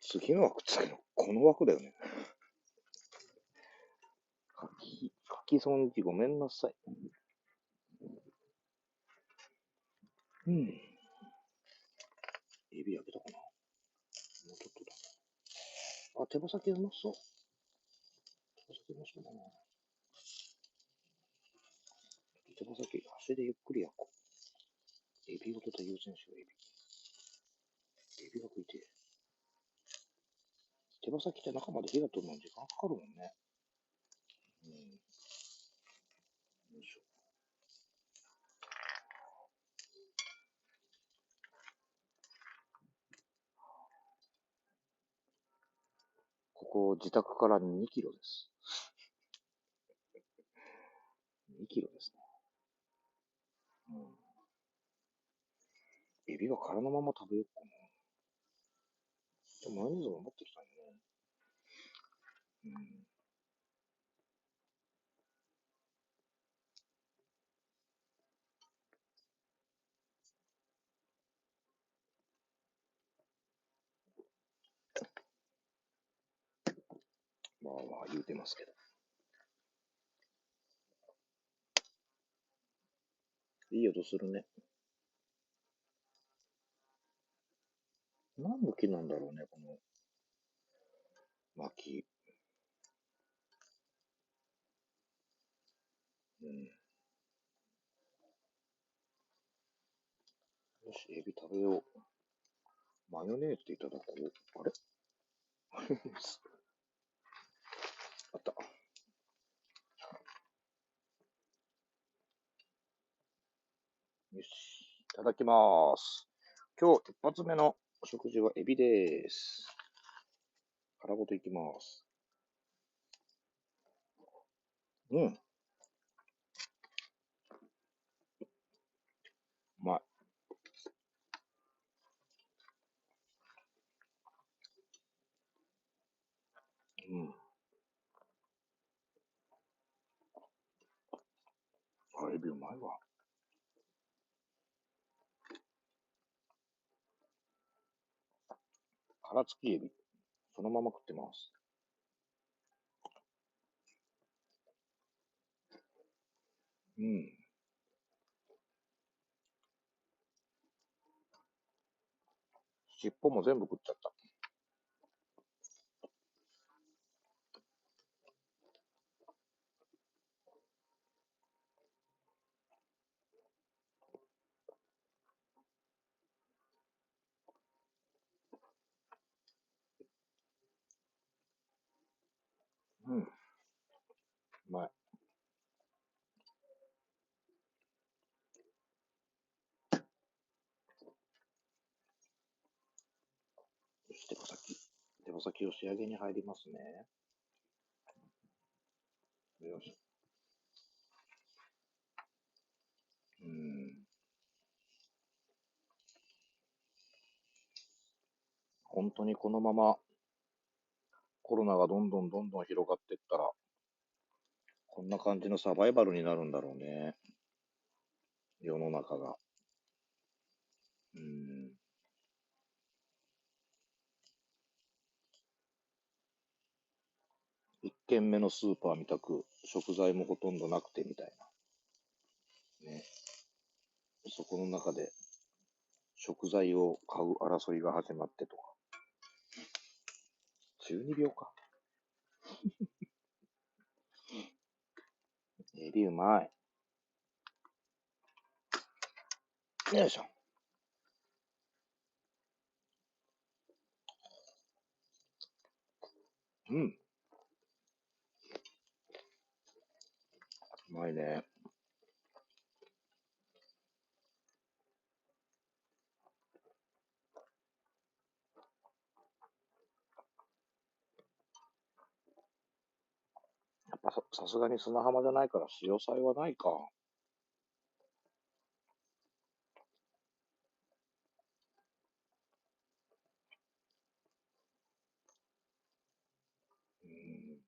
次の枠、次の、この枠だよね。書き損じごめんなさい。うん。エビ焼けたかな、もうちょっとだ。あ、手羽先うまそう。手羽先うまそうだな。手羽先、足でゆっくり焼こう。エビごとと優先しよう、エビ。エビが食いてえ。手羽先って中まで火が通るのに時間かかるもんね。うん。よいしょ。ここ、自宅から2キロです。2キロですね。うん。エビは殻のまま食べようかな。じゃあマヨネーズも持ってきたんよね。うん。まあまあ言うてますけど。いい音するね。何の木なんだろうね、この薪。うん。よし、エビ食べよう。マヨネーズでいただこう。あれマヨネーズ。あった。よし。いただきます。今日一発目のお食事はエビです。殻ごといきます。うん。うまい。うん。あ、エビうまいわ。殻付きエビ。そのまま食ってます。うん。尻尾も全部食っちゃった。うん。うまい。よし、手羽先。手羽先を仕上げに入りますね。よし。うん。本当にこのままコロナがどんどんどんどん広がっていったら、こんな感じのサバイバルになるんだろうね。世の中が。うん。一軒目のスーパーみたく食材もほとんどなくてみたいな。ね。そこの中で食材を買う争いが始まってとか。12秒か。エビうまい。よいしょ。うん。うまいね。やっぱさすがに砂浜じゃないから潮騒はないか。うん。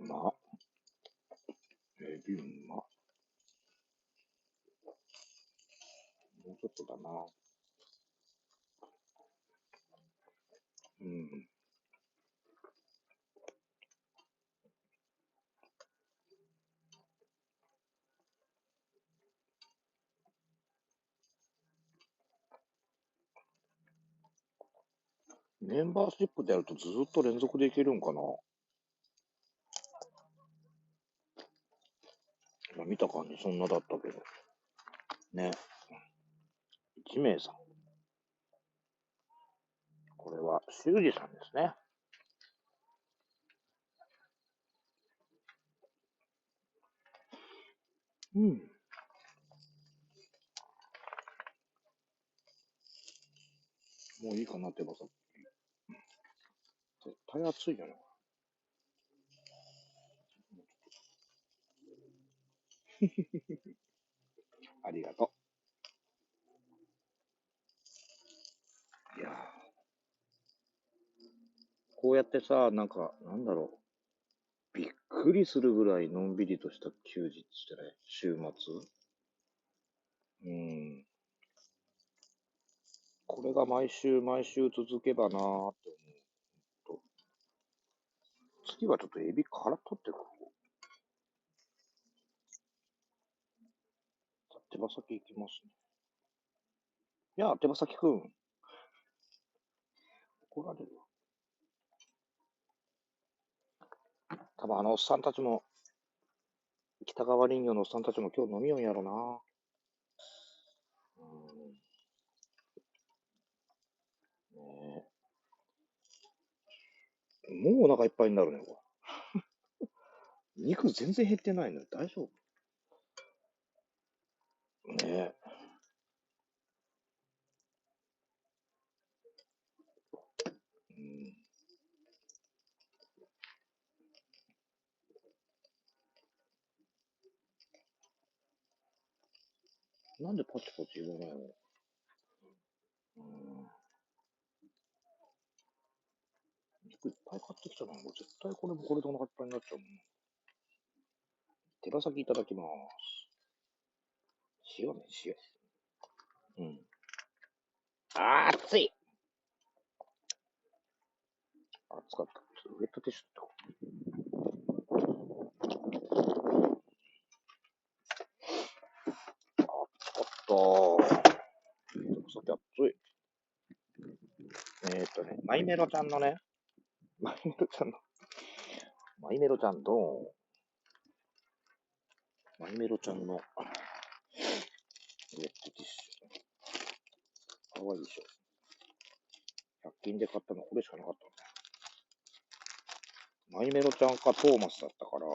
うま。エビうま。ちょっとだな。うん。メンバーシップでやるとずっと連続でいけるんかな。まあ、見た感じそんなだったけど。ね。1名さん。これは修二さんですね。うん。もういいかなってばさ。絶対熱いよね。ありがとう。いやー、こうやってさ、なんか、なんだろう。びっくりするぐらいのんびりとした休日してね、週末。うん。これが毎週毎週続けばなーって思うと。次はちょっとエビから取ってくる。手羽先いきますね。いや、手羽先くん。怒られるわ。多分あのおっさんたちも、北川林業のおっさんたちも今日飲みよんやろな。うん。ねえ、もうお腹いっぱいになるね、これ。肉全然減ってないのよ。大丈夫？ねえ。うん。なんでパチパチ言わないの？うん。肉いっぱい買ってきたな。もう絶対これもこれでお腹いっぱいになっちゃうもん。手羽先いただきます。塩ね、塩。うん。あー、熱い。熱かった。ちょっとウェットティッシュと。おっと、さて熱い。マイメロちゃんのね、マイメロちゃんの、マイメロちゃんと、マイメロちゃんのウェットティッシュ。かわいいでしょ。100均で買ったのこれしかなかったの。マイメロちゃんかトーマスだったから、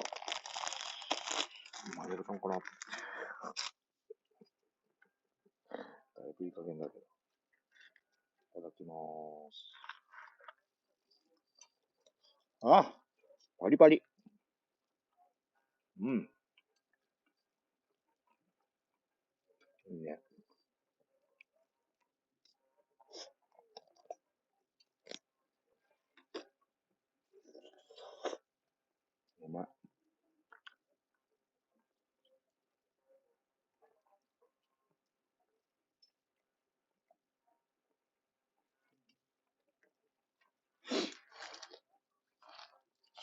マイメロちゃんかな。だいぶいい加減だけど。いただきまーす。あ、パリパリ。うん。いいね。うまい。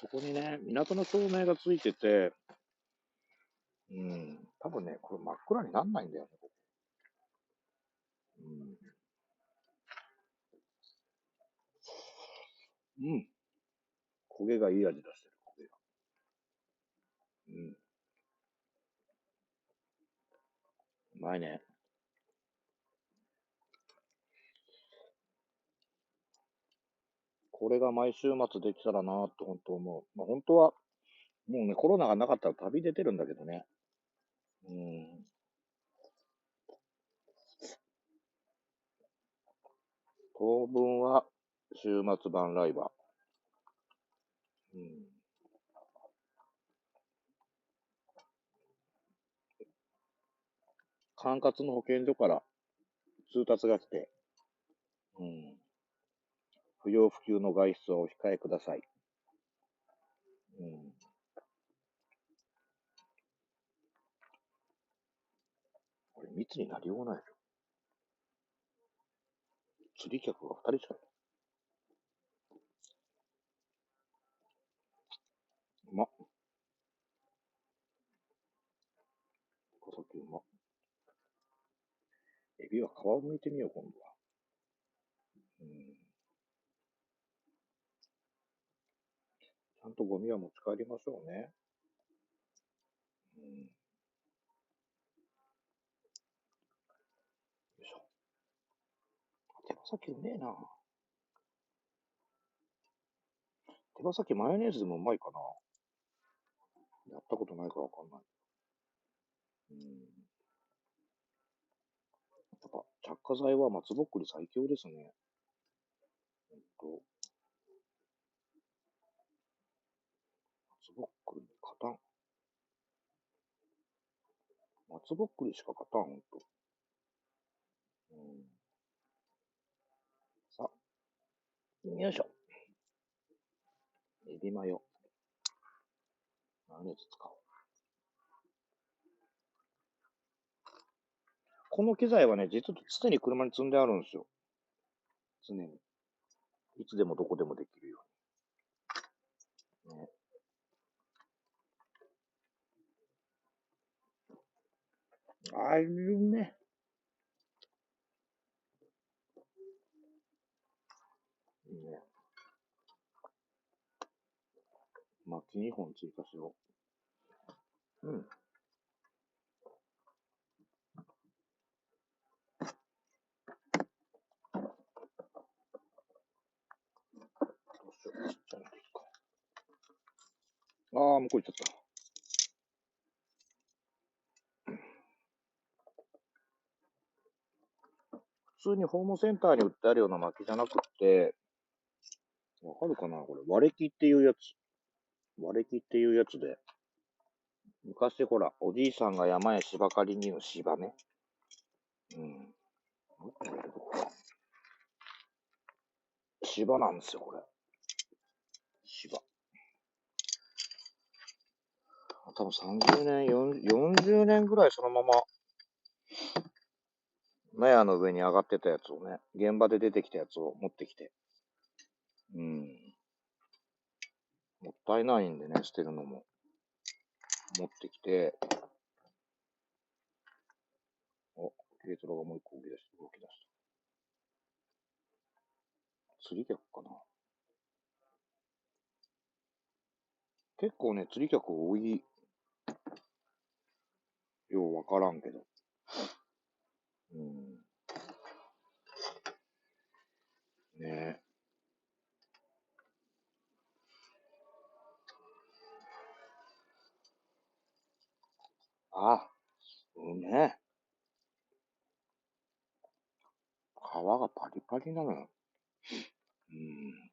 そこにね、港の照明がついてて、うん。多分ね、これ真っ暗になんないんだよね、ここ。うん。うん。焦げがいい味出してる、焦げが。うん。うまいね。これが毎週末できたらなって本当思う。まあ本当は、もうね、コロナがなかったら旅出てるんだけどね。うん。当分は、週末版ライバー。うん。管轄の保健所から通達が来て、うん。不要不急の外出はお控えください。うん。これ密になりようがないでしょ。釣り客が2人しかいない。うまっ。小崎うまっ。エビは皮を剥いてみよう、今度は。うん。ちゃんとゴミは持ち帰りましょうね。うん。よいしょ。手羽先うめえな。手羽先マヨネーズでもうまいかな。やったことないからわかんない。うん。やっぱ、着火剤は松ぼっくり最強ですね。と、松ぼっくり勝たん。松ぼっくりしか勝たん、ほんと。うん。さあ、よいしょ。エビマヨ。マヨネーズ使おう。この機材はね、実は常に車に積んであるんですよ。常に。いつでもどこでもできるように。ね。あるね。いいね。巻き2本追加しよう。うん。どうしよう。ちっちゃいのでいいか。あー、向こう行っちゃった。普通にホームセンターに売ってあるような薪じゃなくって、わかるかなこれ。割れ木っていうやつ。割れ木っていうやつで。昔ほら、おじいさんが山へ芝刈りに言う芝ね。うん。芝なんですよ、これ。芝。多分30年、40年ぐらいそのまま、納屋の上に上がってたやつをね、現場で出てきたやつを持ってきて。うん。もったいないんでね、捨てるのも。持ってきて、お、軽トラがもう一個動き出した。釣り客かな。結構ね、釣り客多い。ようわからんけど。うん。ねえ。あ、うめえ。皮がパリパリなのよ。うん。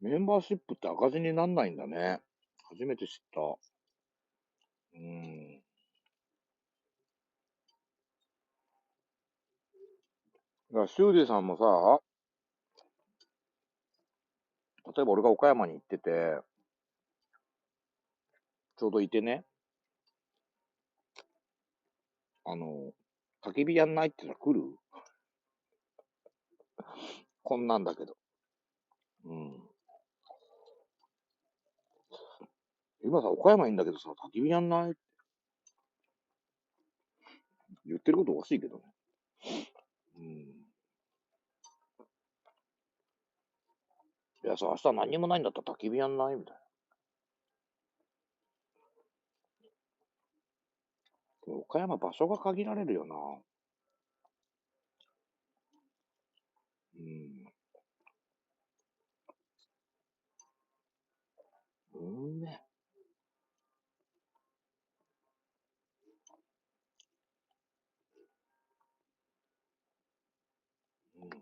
メンバーシップって赤字になんないんだね。初めて知った。うん。だから修二さんもさ、例えば俺が岡山に行ってて、ちょうどいてね、焚き火やんないってさ、来るこんなんだけど。うん。今さ、岡山いいんだけどさ、焚き火やんないって言ってることおかしいけどね。うん。いやさ、明日何にもないんだったら焚き火やんないみたいな。岡山場所が限られるよな。うん。うんね。うん。さ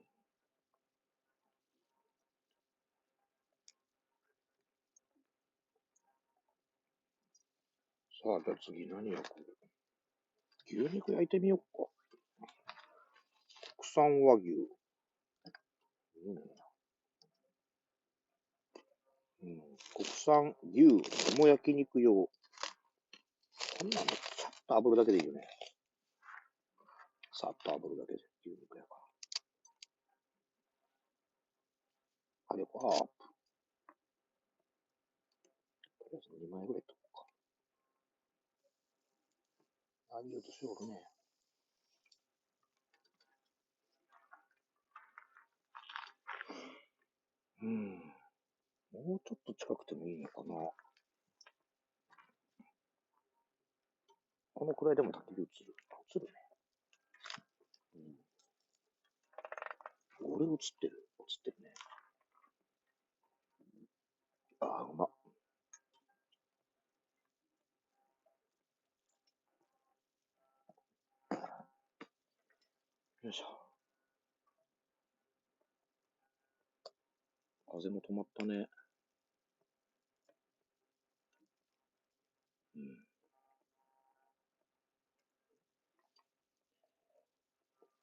あ、じゃあ次何焼く？牛肉焼いてみようか。国産和牛。うん。国産牛もも焼肉用。こんなのちゃっと炙るだけでいいよね。さっと炙るだけで牛肉やから。あれ、とりあえず2枚ぐらいとこうか。あ、いい音しよるね。もうちょっと近くてもいいのかな。このくらいでも焚き火映る。映るね。俺映ってる。映ってるね。あー、うまっ。よいしょ。風も止まったね。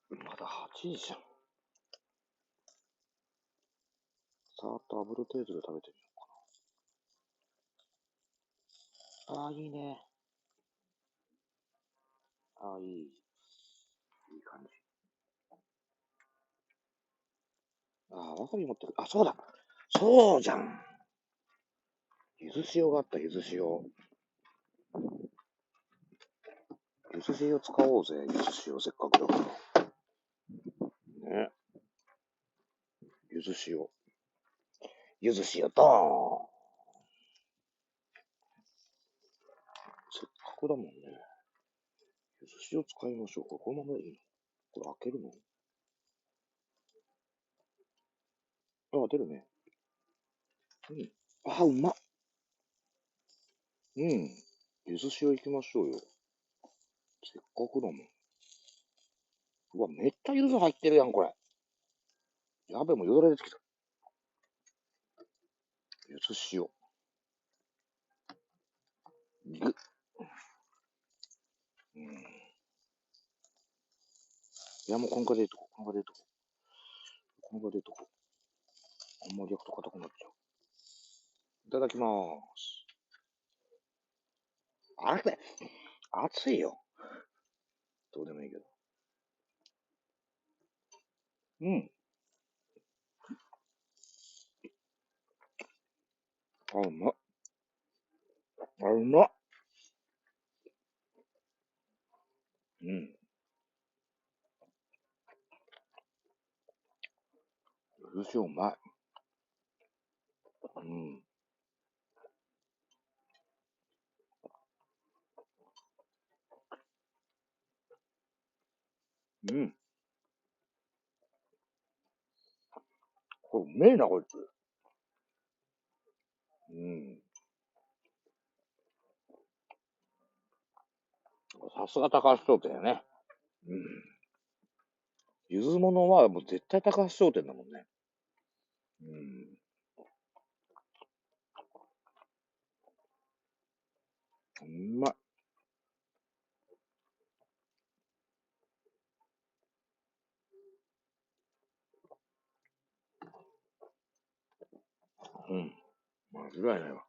まだ8時じゃん。さーっと炙る程度で食べてみようかな。ああ、いいね。ああ、いい。いい感じ。ああ、わさび持ってる。あ、そうだ。そうじゃん。ゆず塩があった、ゆず塩。ゆず塩使おうぜ、ゆず塩せっかくだから。ね。ゆず塩。ゆず塩ドーン。せっかくだもんね。ゆず塩使いましょう。このままでいいの？これ開けるの？あ、出るね。うん。あ、うまっ。うん。ゆず塩行きましょうよ。せっかくだもん。うわ、めっちゃゆず入ってるやん、これ。やべ、もうよだれ出てきた。ゆず塩。ぐ。うん。いや、もうこんかでいいとこ。こんかでいいとこ。こんかでいいとこ。あんまり焼くと硬くなっちゃう。いただきまーす。あれ熱いよ。どうでもいいけど。うん。あ、うまっ。あ、うまっ。うん。ゆず塩うまい。うん。うん。これうめえな、こいつ。うん。さすが高橋商店やね。うん。ゆずものはもう絶対高橋商店だもんね。うん。うまい。うん。間違いないわ。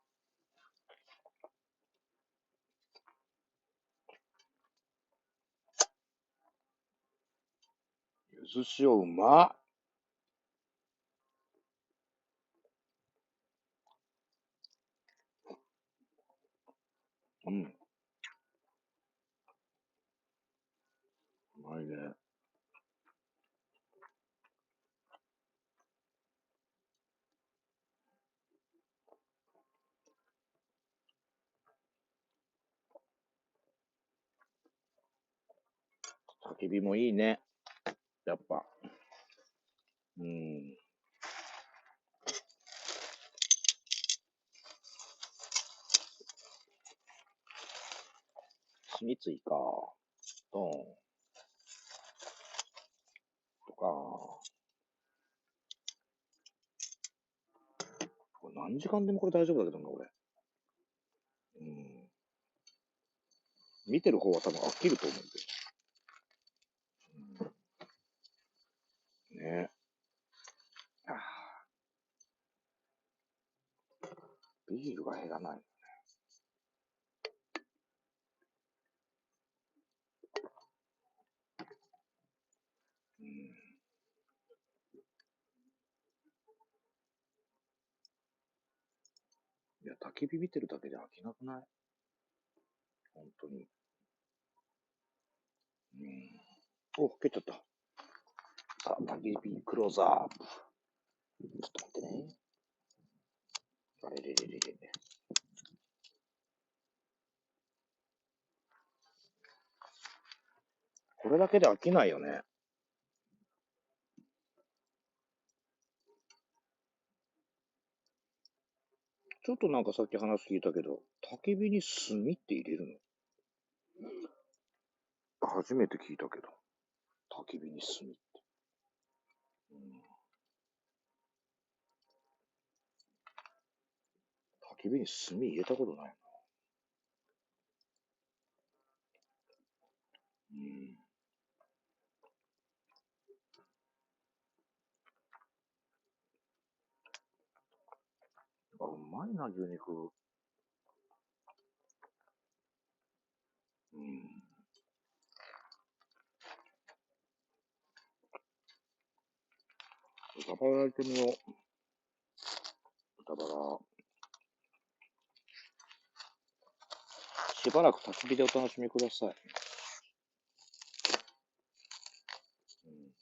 ゆず塩うまっ。うん。うまいね。焚き火もいいね。やっぱ。うん。炭ついか。ドーン。とか。これ何時間でもこれ大丈夫だけどな、俺。うん。見てる方は多分飽きると思うんで。ね。あー、ビールが減らない。うん。いや、焚き火見てるだけで飽きなくない？本当に。うん。お、蹴っちゃった。さあ、焚き火クローザー。ちょっと待ってね。あれれれれれ。これだけで飽きないよね。ちょっとなんかさっき話聞いたけど、焚き火に炭って入れるの？初めて聞いたけど。焚き火に炭って。うん、焚き火に炭入れたことないな。うん。あ、うまいな、牛肉。うん。豚バラ焼いてみよう。豚バラ。しばらく焚き火でお楽しみください。うん、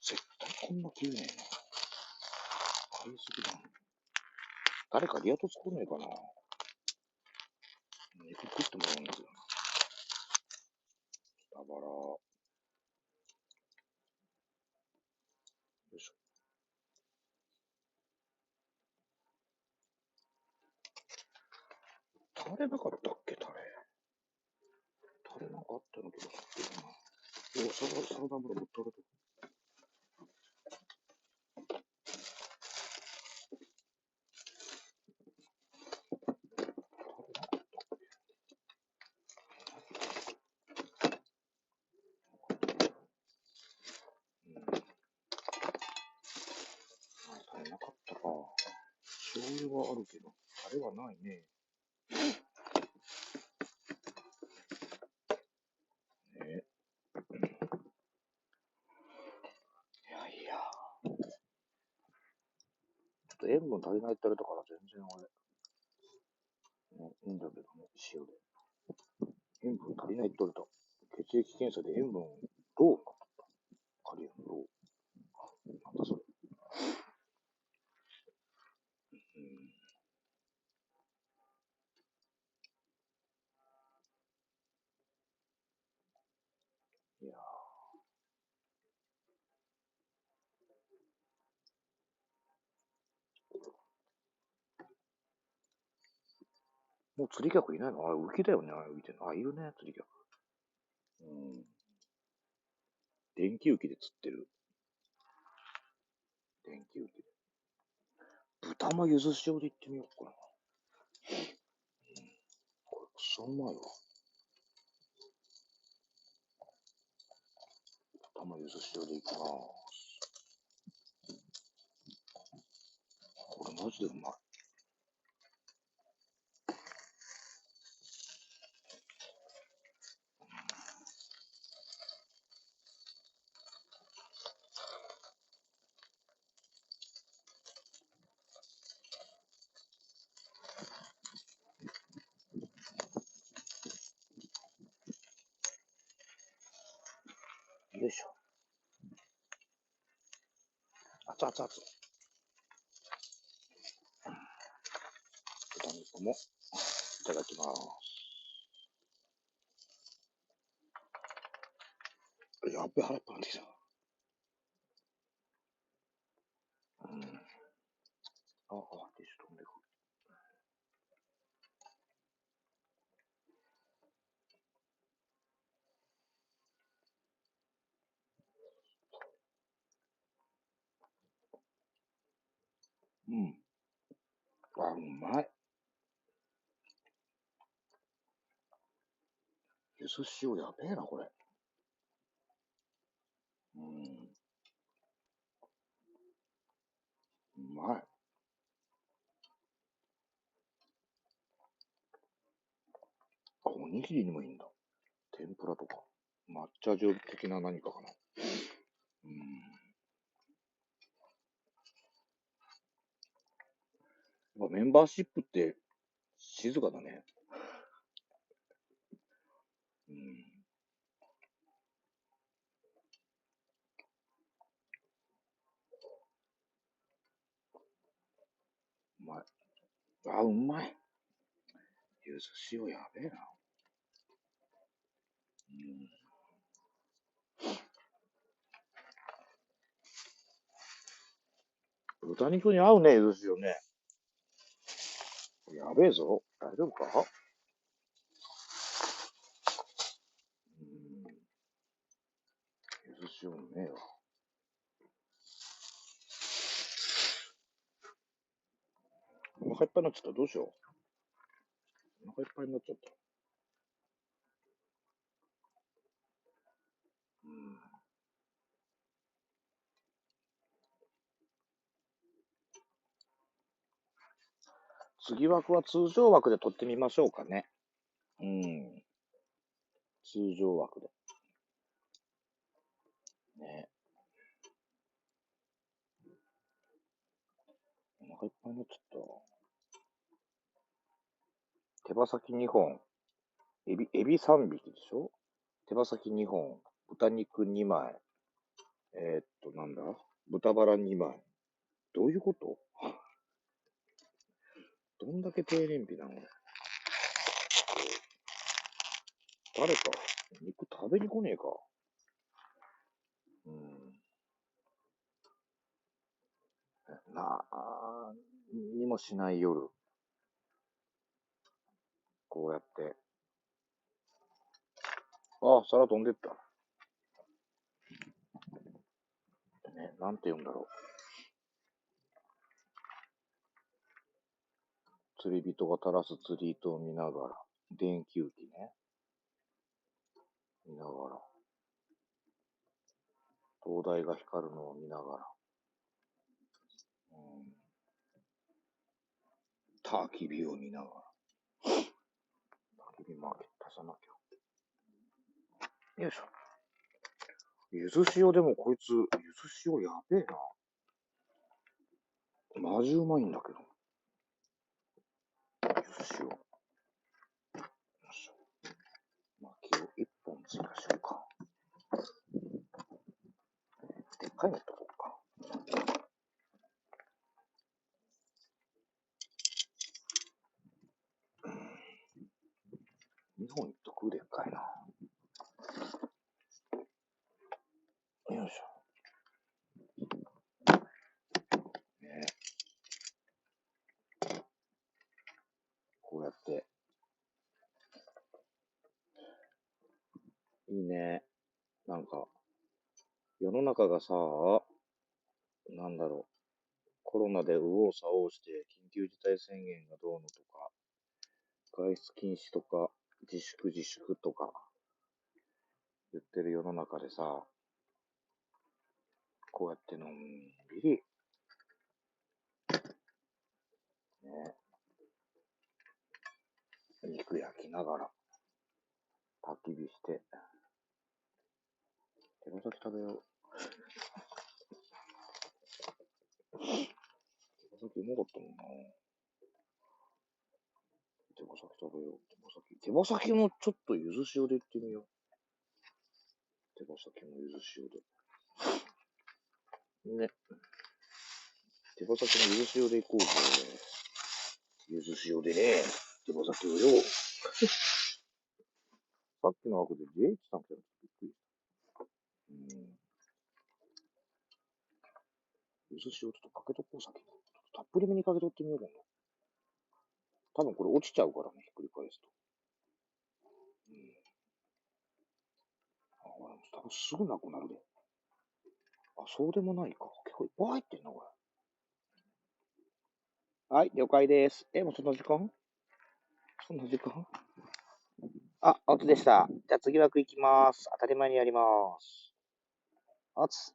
絶対こんな切れねえな。買いすぎだな。誰かリアト作んねえかな。肉食ってもらうんですよ。豚バラ。よいしょ。タレなかったっけ、タレ。タレなんかあったような気がするな。お、サラダ油もタレと。うん。タレなかったか。醤油はあるけど、タレはないね。ね。いやいや。ちょっと塩分足りないって言われたから全然俺、ね、いいんだけどね、塩で。塩分足りないって言われた。血液検査で塩分、ローカリウムロー。なんだそれ。うん。いやもう釣り客いないの？あれ、浮きだよね、あれ浮いてるの。あ、いるね、釣り客。うん。電気浮きで釣ってる。電気浮きで。豚もゆず塩でいってみようかな。これ、くそうまいわ。豚もゆず塩でいくな。これマジでうまい。よいしょ。熱々熱々。豚肉もいただきます。やっべ、腹いっぱいになってきた。うん。あ、ティッシュ飛んでくる。うん。あ、うまい。ゆず塩やべえな、これ。うん。うまい。にぎりにもいいんだ。天ぷらとか。抹茶状的な何かかな。メンバーシップって静かだね。うまい。あ、うまい。ゆず塩やべえな。豚肉に合うね、ゆず塩ね。やべえぞ。大丈夫か？ゆず塩うめえわ。お腹いっぱいになっちゃった。どうしよう。お腹いっぱいになっちゃった。次枠は通常枠で撮ってみましょうかね。通常枠で。ね。お腹いっぱいになっちゃった。手羽先2本。エビ3匹でしょ？手羽先2本。豚肉2枚。なんだ？豚バラ2枚。どういうこと？どんだけ低燃費なの？誰か肉食べに来ねえか？なあ、にもしない夜。こうやって。あ、皿飛んでった。ね、なんて言うんだろう。釣り人が垂らす釣り糸を見ながら。電球機ね。見ながら。灯台が光るのを見ながら。焚き火を見ながら。焚き火マーケット足さなきゃ。よいしょ。ゆず塩でもこいつ、ゆず塩やべえな。マジうまいんだけど。ゆず塩。よいしょ。薪を1本追加しようか。でっかいのいっとこうか。2本いっとく？でっかいな。よいしょ。ね、こうやって。いいね。なんか、世の中がさ、なんだろう。コロナで右往左往して、緊急事態宣言がどうのとか、外出禁止とか、自粛とか、言ってる世の中でさ、こうやってのんびり、ね、肉焼きながら、焚き火して、手羽先食べよう。手羽先うまかったもんな。手羽先食べよう。手羽先もちょっとゆず塩でいってみよう。手羽先もゆず塩で。ね。手羽先もゆず塩でいこうぜ。ゆず塩でね、手羽先をよ。さっきの枠で JH さん来たらびっくりした。ゆず塩ちょっとかけとこう、先に。たっぷりめにかけとってみようかな。多分これ落ちちゃうからね、ひっくり返すと。多分すぐなくなるで。あ、そうでもないか。結構いっぱい入ってんな、これ。はい、了解です。もうそんな時間？そんな時間？あ、アウトでした。じゃあ次枠いきます。当たり前にやります。アツ。